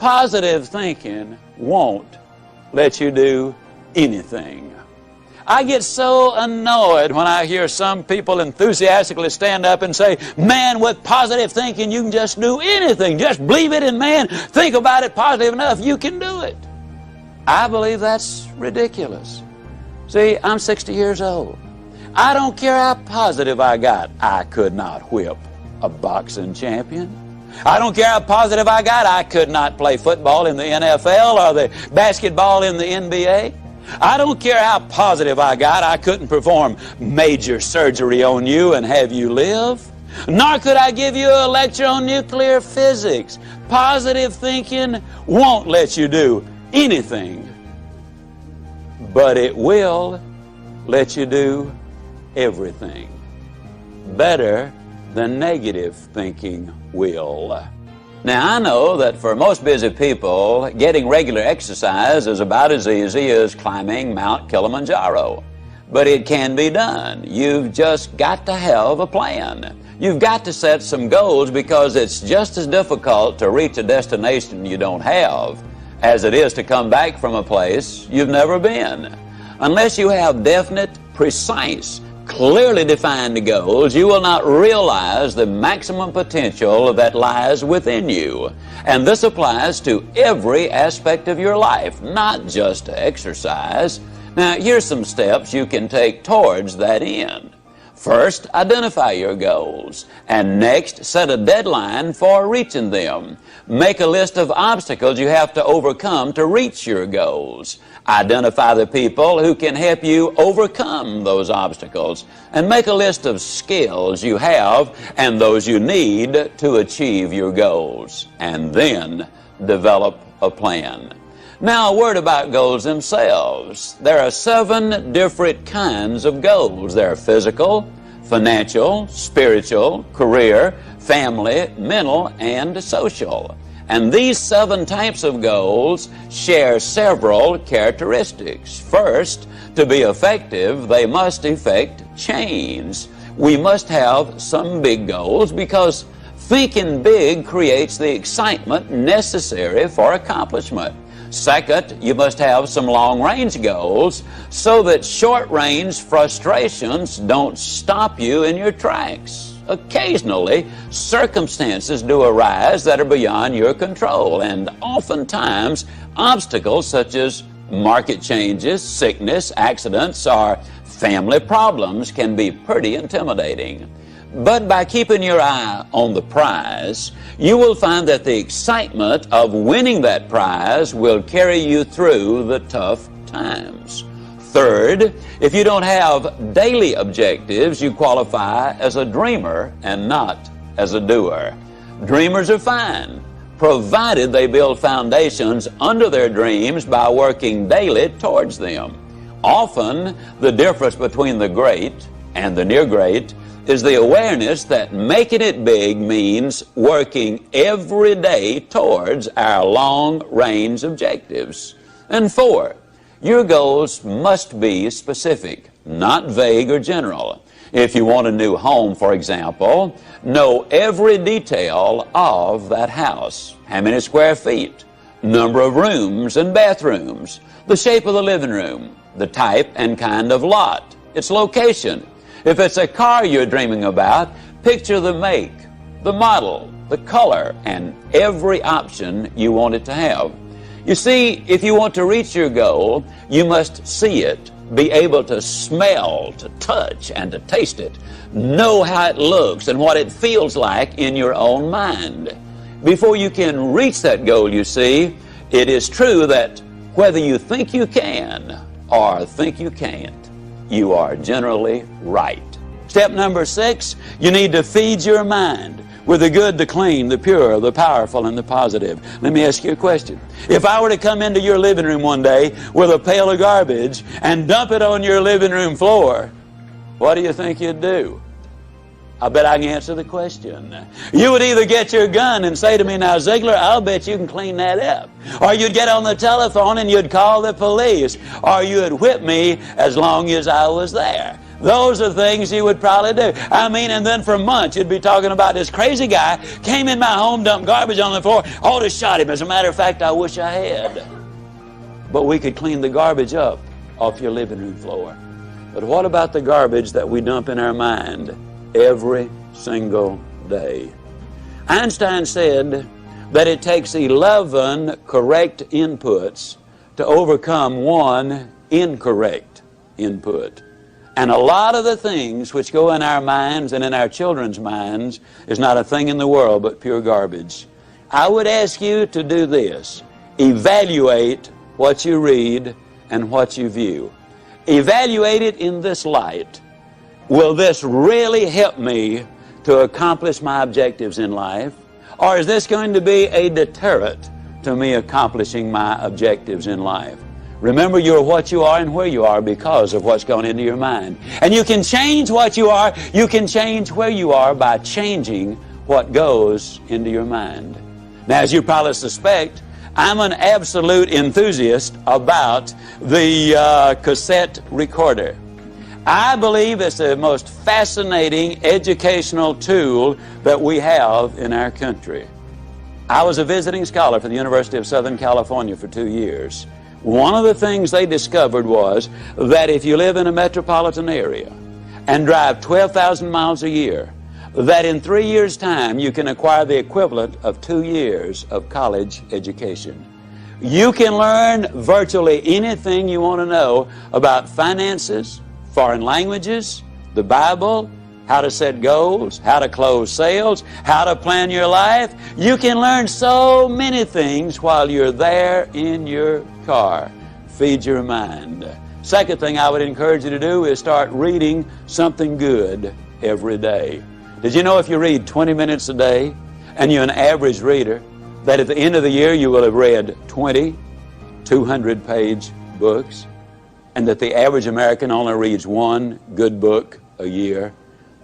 positive thinking won't let you do anything. I get so annoyed when I hear some people enthusiastically stand up and say, man, with positive thinking you can just do anything. Just believe it, and man, think about it positive enough, you can do it. I believe that's ridiculous. See, I'm 60 years old. I don't care how positive I got. I could not whip a boxing champion. I don't care how positive I got. I could not play football in the NFL or the basketball in the NBA. I don't care how positive I got. I couldn't perform major surgery on you and have you live. Nor could I give you a lecture on nuclear physics. Positive thinking won't let you do anything, but it will let you do everything. Better than negative thinking will. Now, I know that for most busy people, getting regular exercise is about as easy as climbing Mount Kilimanjaro. But it can be done. You've just got to have a plan. You've got to set some goals, because it's just as difficult to reach a destination you don't have as it is to come back from a place you've never been. Unless you have definite, precise, clearly defined goals, you will not realize the maximum potential that lies within you. And this applies to every aspect of your life, not just to exercise. Now, here's some steps you can take towards that end. First, identify your goals, and next, set a deadline for reaching them. Make a list of obstacles you have to overcome to reach your goals. Identify the people who can help you overcome those obstacles, and make a list of skills you have and those you need to achieve your goals, and then develop a plan. Now, a word about goals themselves. There are 7 different kinds of goals. There are physical, financial, spiritual, career, family, mental, and social. And these 7 types of goals share several characteristics. First, to be effective, they must effect change. We must have some big goals, because thinking big creates the excitement necessary for accomplishment. Second, you must have some long-range goals so that short-range frustrations don't stop you in your tracks. Occasionally, circumstances do arise that are beyond your control, and oftentimes obstacles such as market changes, sickness, accidents, or family problems can be pretty intimidating. But by keeping your eye on the prize, you will find that the excitement of winning that prize will carry you through the tough times. Third, if you don't have daily objectives, you qualify as a dreamer and not as a doer. Dreamers are fine, provided they build foundations under their dreams by working daily towards them. Often, the difference between the great and the near great is the awareness that making it big means working every day towards our long-range objectives. And 4, your goals must be specific, not vague or general. If you want a new home, for example, know every detail of that house. How many square feet, number of rooms and bathrooms, the shape of the living room, the type and kind of lot, its location. If it's a car you're dreaming about, picture the make, the model, the color, and every option you want it to have. You see, if you want to reach your goal, you must see it, be able to smell, to touch, and to taste it. Know how it looks and what it feels like in your own mind. Before you can reach that goal, you see, it is true that whether you think you can or think you can't, you are generally right. Step number 6, you need to feed your mind with the good, the clean, the pure, the powerful, and the positive. Let me ask you a question. If I were to come into your living room one day with a pail of garbage and dump it on your living room floor, what do you think you'd do? I bet I can answer the question. You would either get your gun and say to me, now, Ziglar, I'll bet you can clean that up. Or you'd get on the telephone and you'd call the police. Or you'd whip me as long as I was there. Those are things you would probably do. I mean, and then for months you'd be talking about this crazy guy came in my home, dumped garbage on the floor, ought to shot him. As a matter of fact, I wish I had. But we could clean the garbage up off your living room floor. But what about the garbage that we dump in our mind every single day? Einstein said that it takes 11 correct inputs to overcome one incorrect input. And a lot of the things which go in our minds and in our children's minds is not a thing in the world but pure garbage. I would ask you to do this. Evaluate what you read and what you view. Evaluate it in this light. Will this really help me to accomplish my objectives in life? Or is this going to be a deterrent to me accomplishing my objectives in life? Remember, you're what you are and where you are because of what's gone into your mind. And you can change what you are, you can change where you are by changing what goes into your mind. Now, as you probably suspect, I'm an absolute enthusiast about the cassette recorder. I believe it's the most fascinating educational tool that we have in our country. I was a visiting scholar for the University of Southern California for 2 years. One of the things they discovered was that if you live in a metropolitan area and drive 12,000 miles a year, that in 3 years' time you can acquire the equivalent of 2 years of college education. You can learn virtually anything you want to know about finances, foreign languages, the Bible, how to set goals, how to close sales, how to plan your life. You can learn so many things while you're there in your car. Feed your mind. Second thing I would encourage you to do is start reading something good every day. Did you know if you read 20 minutes a day and you're an average reader, that at the end of the year you will have read 20 200-page books, and that the average American only reads one good book a year?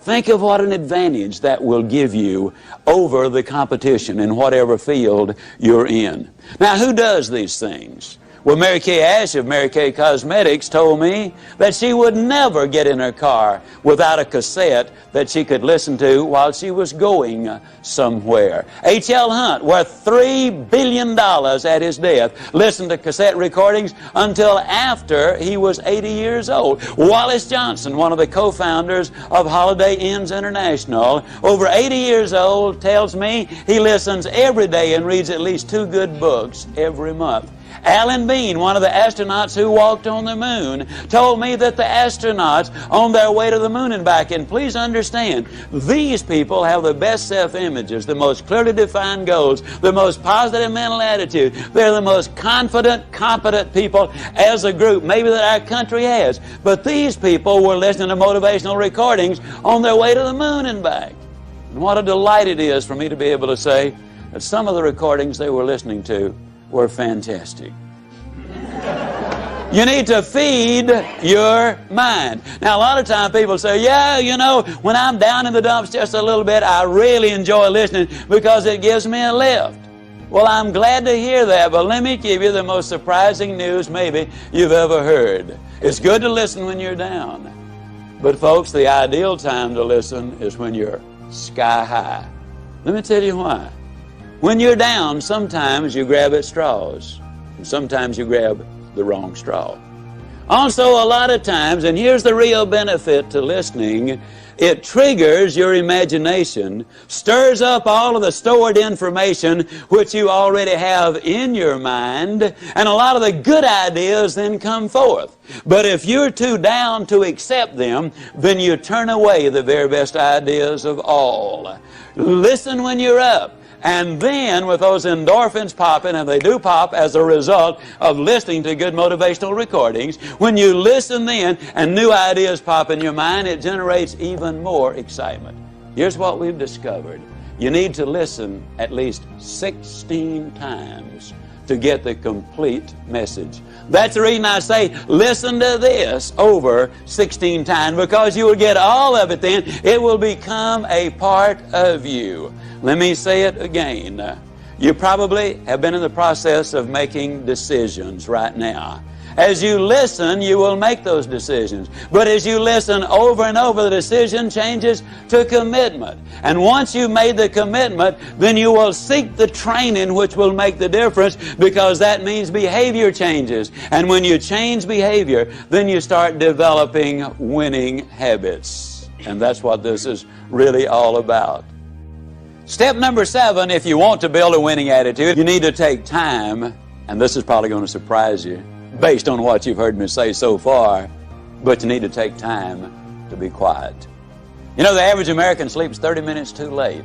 Think of what an advantage that will give you over the competition in whatever field you're in. Now, who does these things? Well, Mary Kay Ash of Mary Kay Cosmetics told me that she would never get in her car without a cassette that she could listen to while she was going somewhere. H.L. Hunt, worth $3 billion at his death, listened to cassette recordings until after he was 80 years old. Wallace Johnson, one of the co-founders of Holiday Inns International, over 80 years old, tells me he listens every day and reads at least 2 good books every month. Alan Bean, one of the astronauts who walked on the moon, told me that the astronauts on their way to the moon and back, and please understand, these people have the best self-images, the most clearly defined goals, the most positive mental attitude. They're the most confident, competent people as a group maybe that our country has. But these people were listening to motivational recordings on their way to the moon and back. And what a delight it is for me to be able to say that some of the recordings they were listening to were fantastic. You need to feed your mind. Now, a lot of times people say, yeah, you know, when I'm down in the dumps just a little bit, I really enjoy listening because it gives me a lift. Well, I'm glad to hear that, but let me give you the most surprising news maybe you've ever heard. It's good to listen when you're down. But folks, the ideal time to listen is when you're sky high. Let me tell you why. When you're down, sometimes you grab at straws, and sometimes you grab the wrong straw. Also, a lot of times, and here's the real benefit to listening, it triggers your imagination, stirs up all of the stored information which you already have in your mind, and a lot of the good ideas then come forth. But if you're too down to accept them, then you turn away the very best ideas of all. Listen when you're up. And then with those endorphins popping, and they do pop as a result of listening to good motivational recordings, when you listen then and new ideas pop in your mind, it generates even more excitement. Here's what we've discovered. You need to listen at least 16 times to get the complete message. That's the reason I say listen to this over 16 times, because you will get all of it then. It will become a part of you. Let me say it again. You probably have been in the process of making decisions right now. As you listen, you will make those decisions. But as you listen over and over, the decision changes to commitment. And once you've made the commitment, then you will seek the training which will make the difference, because that means behavior changes. And when you change behavior, then you start developing winning habits. And that's what this is really all about. Step number 7, if you want to build a winning attitude, you need to take time, and this is probably going to surprise you based on what you've heard me say so far, but you need to take time to be quiet. You know, the average American sleeps 30 minutes too late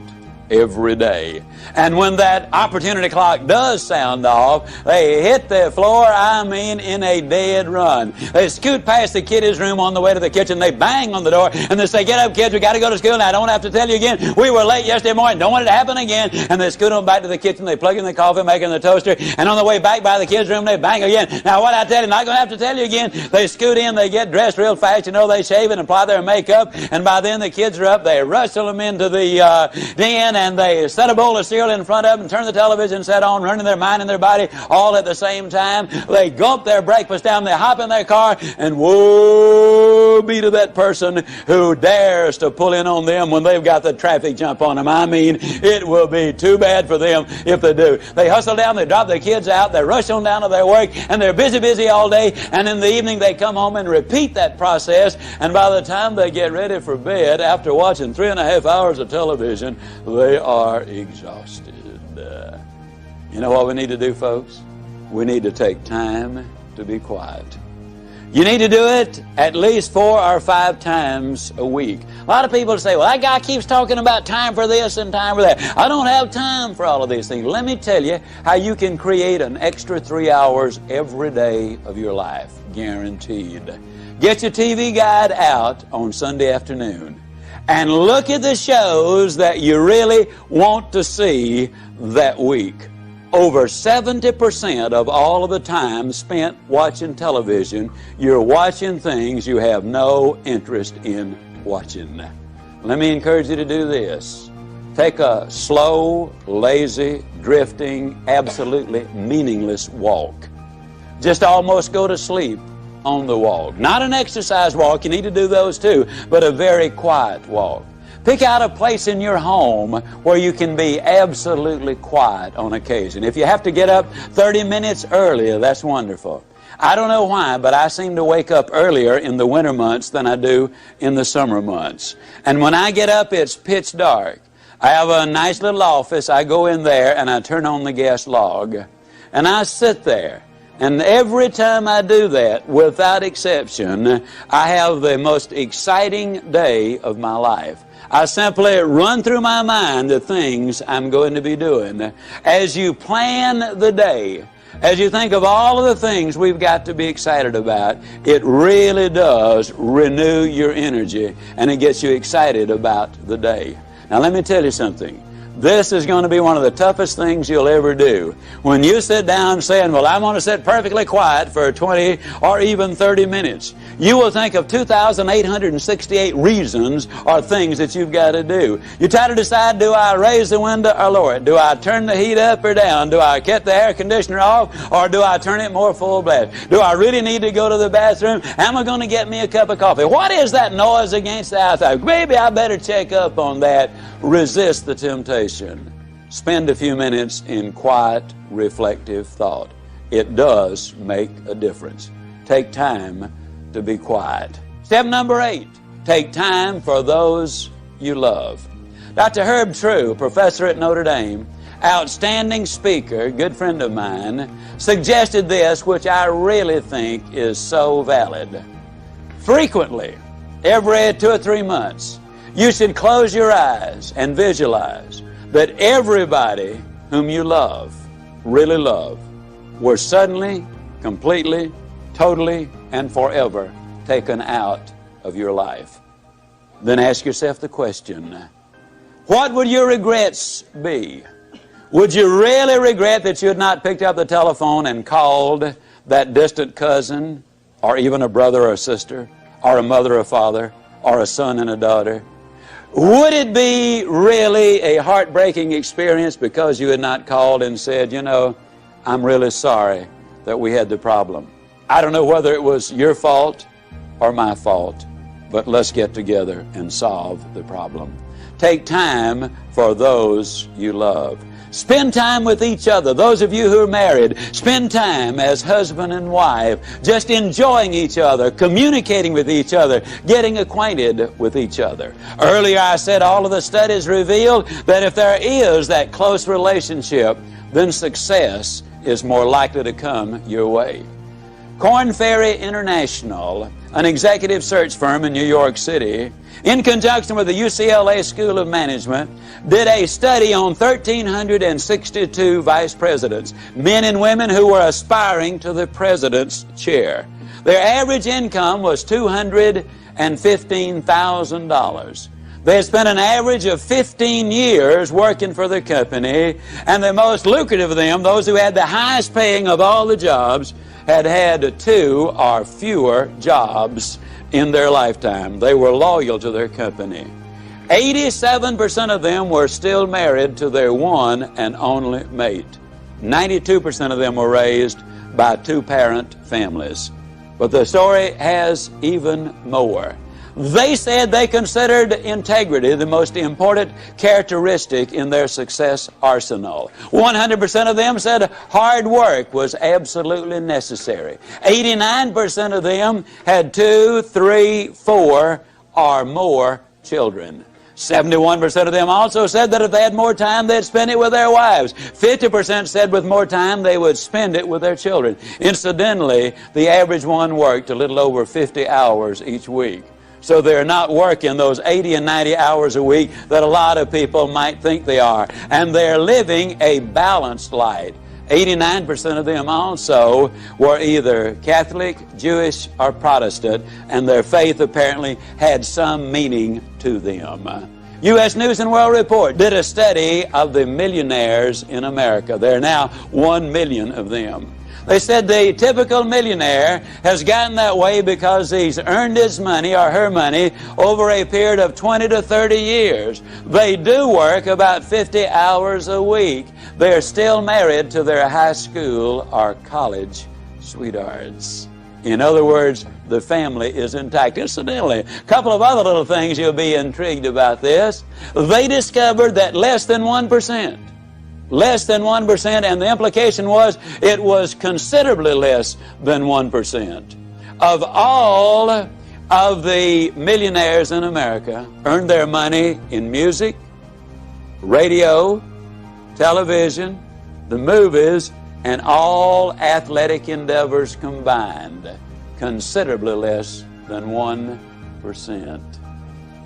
every day. And when that opportunity clock does sound off, they hit the floor, in a dead run. They scoot past the kiddies' room on the way to the kitchen. They bang on the door and they say, "Get up, kids, we got to go to school. Now, I don't have to tell you again. We were late yesterday morning. Don't want it to happen again." And they scoot on back to the kitchen. They plug in the coffee maker in the toaster. And on the way back by the kids' room, they bang again. "Now, what I tell you, not going to have to tell you again." They scoot in. They get dressed real fast. They shave and apply their makeup. And by then, the kids are up. They rustle them into the den, and they set a bowl of cereal in front of them, turn the television set on, running their mind and their body all at the same time. They gulp their breakfast down, they hop in their car, and woe be to that person who dares to pull in on them when they've got the traffic jump on them. It will be too bad for them if they do. They hustle down, they drop their kids out, they rush on down to their work, and they're busy all day, and in the evening they come home and repeat that process, and by the time they get ready for bed, after watching 3.5 hours of television, they are exhausted. You know what we need to do, folks? We need to take time to be quiet. You need to do it at least 4 or 5 times a week. A lot of people say, "Well, that guy keeps talking about time for this and time for that. I don't have time for all of these things." Let me tell you how you can create an extra 3 hours every day of your life, guaranteed. Get your TV guide out on Sunday afternoon and look at the shows that you really want to see that week. Over 70% of all of the time spent watching television, you're watching things you have no interest in watching. Let me encourage you to do this. Take a slow, lazy, drifting, absolutely meaningless walk. Just almost go to sleep on the walk. Not an exercise walk, you need to do those too, but a very quiet walk. Pick out a place in your home where you can be absolutely quiet on occasion. If you have to get up 30 minutes earlier, that's wonderful. I don't know why, but I seem to wake up earlier in the winter months than I do in the summer months. And when I get up, it's pitch dark. I have a nice little office. I go in there and I turn on the gas log. And I sit there. And every time I do that, without exception, I have the most exciting day of my life. I simply run through my mind the things I'm going to be doing. As you plan the day, as you think of all of the things we've got to be excited about, it really does renew your energy, and it gets you excited about the day. Now let me tell you something. This is going to be one of the toughest things you'll ever do. When you sit down saying, "Well, I'm going to sit perfectly quiet for 20 or even 30 minutes, you will think of 2,868 reasons or things that you've got to do. You try to decide, do I raise the window or lower it? Do I turn the heat up or down? Do I cut the air conditioner off or do I turn it more full blast? Do I really need to go to the bathroom? Am I going to get me a cup of coffee? What is that noise against the outside? Maybe I better check up on that." Resist the temptation. Spend a few minutes in quiet, reflective thought. It does make a difference. Take time to be quiet. Step number 8, take time for those you love. Dr. Herb True, professor at Notre Dame, outstanding speaker, good friend of mine, suggested this, which I really think is so valid. Frequently, every 2 or 3 months, you should close your eyes and visualize that everybody whom you love, really love, were suddenly, completely, totally, and forever taken out of your life. Then ask yourself the question, what would your regrets be? Would you really regret that you had not picked up the telephone and called that distant cousin, or even a brother or a sister, or a mother or father, or a son and a daughter? Would it be really a heartbreaking experience because you had not called and said, "I'm really sorry that we had the problem. I don't know whether it was your fault or my fault, but let's get together and solve the problem. Take time for those you love. Spend time with each other. Those of you who are married, spend time as husband and wife, just enjoying each other, communicating with each other, getting acquainted with each other. Earlier I said all of the studies revealed that if there is that close relationship, then success is more likely to come your way. Korn Ferry International, an executive search firm in New York City, in conjunction with the UCLA School of Management, did a study on 1,362 vice presidents, men and women who were aspiring to the president's chair. Their average income was $215,000. They had spent an average of 15 years working for the company, and the most lucrative of them, those who had the highest paying of all the jobs, had had 2 or fewer jobs in their lifetime. They were loyal to their company. 87% of them were still married to their one and only mate. 92% of them were raised by 2-parent families. But the story has even more. They said they considered integrity the most important characteristic in their success arsenal. 100% of them said hard work was absolutely necessary. 89% of them had 2, 3, 4, or more children. 71% of them also said that if they had more time, they'd spend it with their wives. 50% said with more time, they would spend it with their children. Incidentally, the average one worked a little over 50 hours each week. So they're not working those 80 and 90 hours a week that a lot of people might think they are. And they're living a balanced life. 89% of them also were either Catholic, Jewish, or Protestant, and their faith apparently had some meaning to them. U.S. News and World Report did a study of the millionaires in America. There are now 1 million of them. They said the typical millionaire has gotten that way because he's earned his money or her money over a period of 20 to 30 years. They do work about 50 hours a week. They're still married to their high school or college sweethearts. In other words, the family is intact. Incidentally, a couple of other little things you'll be intrigued about this. They discovered that less than 1%, and the implication was it was considerably less than 1%, of all of the millionaires in America earned their money in music, radio, television, the movies, and all athletic endeavors combined. Considerably less than 1%.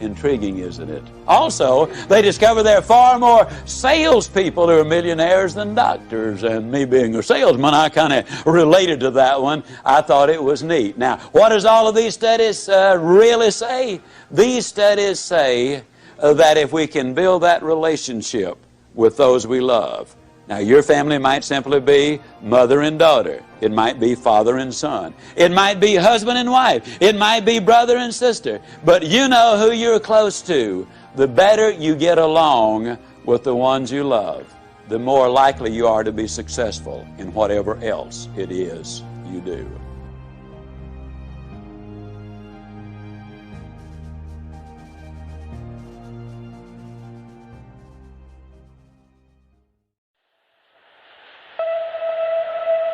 Intriguing, isn't it? Also, they discover there are far more salespeople who are millionaires than doctors. And me being a salesman, I kind of related to that one. I thought it was neat. Now, what does all of these studies really say? These studies say that if we can build that relationship with those we love. Now, your family might simply be mother and daughter. It might be father and son. It might be husband and wife. It might be brother and sister. But you know who you're close to. The better you get along with the ones you love, the more likely you are to be successful in whatever else it is you do.